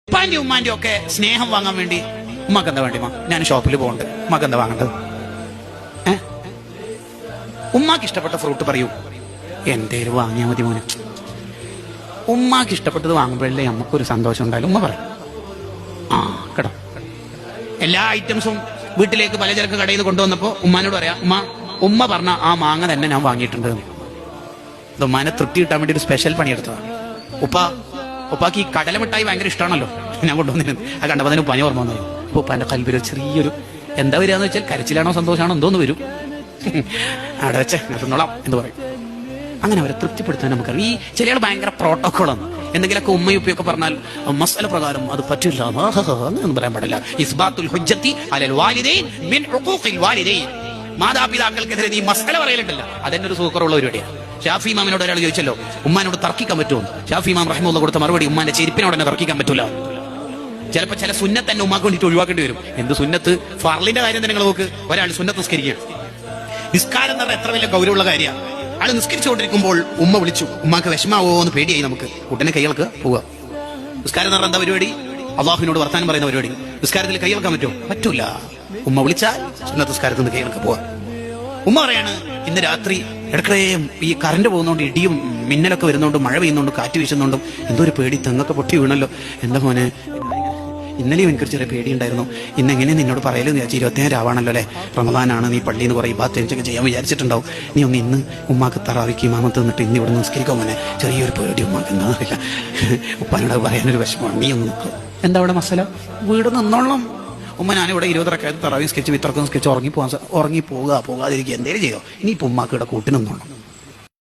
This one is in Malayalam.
ഉപ്പാന്റെ ഉമ്മാന്റെ ഒക്കെ സ്നേഹം വാങ്ങാൻ വേണ്ടി ഉമ്മക്ക് എന്താ വേണ്ടി? ഞാൻ ഷോപ്പിൽ പോകുന്നുണ്ട്, ഉമ്മക്ക് എന്താ വാങ്ങേണ്ടത്? ഉമ്മാക്ക് ഇഷ്ടപ്പെട്ട ഫ്രൂട്ട് പറയൂ, എന്തേലും വാങ്ങിയാൽ മതി മോനെ. ഉമ്മാക്ക് ഇഷ്ടപ്പെട്ടത് വാങ്ങുമ്പോഴല്ലേ നമുക്കൊരു സന്തോഷം ഉണ്ടായാലും ഉമ്മ പറയും. കേട്ടോ, എല്ലാ ഐറ്റംസും വീട്ടിലേക്ക് പലചരക്ക് കടയിൽ നിന്ന് കൊണ്ടുവന്നപ്പോ ഉമ്മാനോട് പറയാം, ഉമ്മ പറഞ്ഞ ആ മാങ്ങ തന്നെ ഞാൻ വാങ്ങിയിട്ടുണ്ട്. ഇത് ഉമ്മാനെ തൃപ്തി കിട്ടാൻ വേണ്ടി ഒരു സ്പെഷ്യൽ പണിയെടുത്തതാണ്. ഉപ്പാക്ക് ഈ കടലമിഠായി ഭയങ്കര ഇഷ്ടമാണല്ലോ, ഞാൻ കൊണ്ടുവന്നിരുന്നു. അത് കണ്ടപ്പോൾ തന്നെ പനി ഓർമ്മ വന്നു. അപ്പോൾ ഉപ്പാന്റെ കൽബിൽ ചെറിയൊരു എന്താ വരികയെന്ന് വെച്ചാൽ കരച്ചിലാണോ സന്തോഷമാണോ എന്തോന്ന് വരും. അവിടെ വെച്ച് തിന്നോളാം എന്ന് പറയും. അങ്ങനെ അവരെ തൃപ്തിപ്പെടുത്താൻ നമുക്കറിയാം. ഈ ചിലയാൾ ഭയങ്കര പ്രോട്ടോക്കോളാണ്. എന്തെങ്കിലുമൊക്കെ ഉമ്മയും ഉപ്പയൊക്കെ പറഞ്ഞാൽ മസല പ്രകാരം അത് പറ്റില്ല എന്ന് പറയാൻ പാടില്ല. ഇസ്ബാത്തുൽ ഹുജ്ജത്തി അലൽ വാലിദൈൻ മിൻ ഹുഖൂഖിൽ വാലിദൈൻ. മാതാപിതാക്കൾക്കെതിരെ നീ മസല പറയലുണ്ടല്ലോ, അതെന്നെ ഒരു സൂക്കറുള്ള പരിപാടിയാണ്. ഷാഫി ഇമാമിനോട് ഒരാൾ ചോദിച്ചല്ലോ, ഉമ്മാനോട് തർക്കിക്കാൻ പറ്റുമോ? ഷാഫി ഇമാം റഹിമഹുല്ലാഹ് കൊടുത്ത മറുപടി, ഉമ്മാന്റെ ചെരുപ്പിനോട് തന്നെ തർക്കിക്കാൻ പറ്റൂല. ചിലപ്പോൾ ചില സുന്നത്ത് തന്നെ ഉമ്മാക്ക് വേണ്ടിയിട്ട് ഒഴിവാക്കേണ്ടി വരും. എന്ത് സുന്നത്ത്? ഫർളിന്റെ കാര്യം തന്നെ നിങ്ങൾ നോക്ക്. ഒരാൾ സുന്നത്ത് നിസ്കരിക്കുകയാണ്. നിസ്കാരം എന്ന് പറഞ്ഞാൽ എത്ര വലിയ ഗൗരവമുള്ള കാര്യമാണ്. ആള് നിസ്കരിച്ചുകൊണ്ടിരിക്കുമ്പോൾ ഉമ്മ വിളിച്ചു. ഉമ്മാക്ക് വിഷമാവോ എന്ന് പേടിയായി. നമുക്ക് ഉടനെ കൈകൾക്ക് പോവുക. നിസ്കാരം എന്ന് പറഞ്ഞാൽ എന്താ പരിപാടി? അള്ളാഹുവിനോട് വർത്താനം പറയുന്ന പരിപാടി. നിസ്കാരത്തിൽ കൈകൾക്കാൻ പറ്റുമോ? പറ്റൂല. ഉമ്മ വിളിച്ചാൽ സുന്നത്ത് നിസ്കാരത്തിൽ നിന്ന് കൈകൾക്ക് പോവാ. ഉമ്മ പറയാണ്, ഇന്ന് രാത്രി ഇടയ്ക്കിടെ ഈ കറണ്ട് പോകുന്നോണ്ട്, ഇടിയും മിന്നലൊക്കെ വരുന്നോണ്ടും മഴ പെയ്യുന്നോണ്ടും കാറ്റ് വീശുന്നോണ്ടും എന്തോ ഒരു പേടി, തെങ്ങൊക്കെ പൊട്ടി വീണല്ലോ. എന്താ മോനെ, ഇന്നലെയും എനിക്കൊരു ചെറിയ പേടിയുണ്ടായിരുന്നു. ഇന്നെങ്ങനെ നിന്നോട് പറയലെന്ന് വിചാരിച്ചു. 27 രാവാണല്ലോ അല്ലേ, റമദാനാണ്, നീ പള്ളിയിൽ നിന്ന് കുറേ ബാത്തൊക്കെ ചെയ്യാൻ വിചാരിച്ചിട്ടുണ്ടാവും. നീ ഒന്ന് ഇന്ന് ഉമ്മാക്ക് തറാവിക്ക് ഇമാമത്ത് നിന്നിട്ട് ഇന്ന് ഇവിടെ നിസ്കരിക്കാൻ മോനെ, ചെറിയൊരു പേടി ഉമ്മാക്ക് എന്താണെന്നില്ല. ഉപ്പാനോട് പറയാനൊരു വിഷമമാണ്. നീ ഒന്ന് നിൽക്കും. എന്താ അവിടെ മസല? വീട് നിന്നോളണം. ഉമ്മ ഞാനിവിടെ 20 റക്അത്ത് തറാവി നിസ്കരിച്ച് വിത്തറക്കം നിസ്കരിച്ച് ഉറങ്ങിപ്പോകാതിരിക്കുക, എന്തേലും ചെയ്യോ? ഇനിയിപ്പോൾ ഉമ്മാക്ക് ഇവിടെ കൂട്ടി നിന്നോളണം.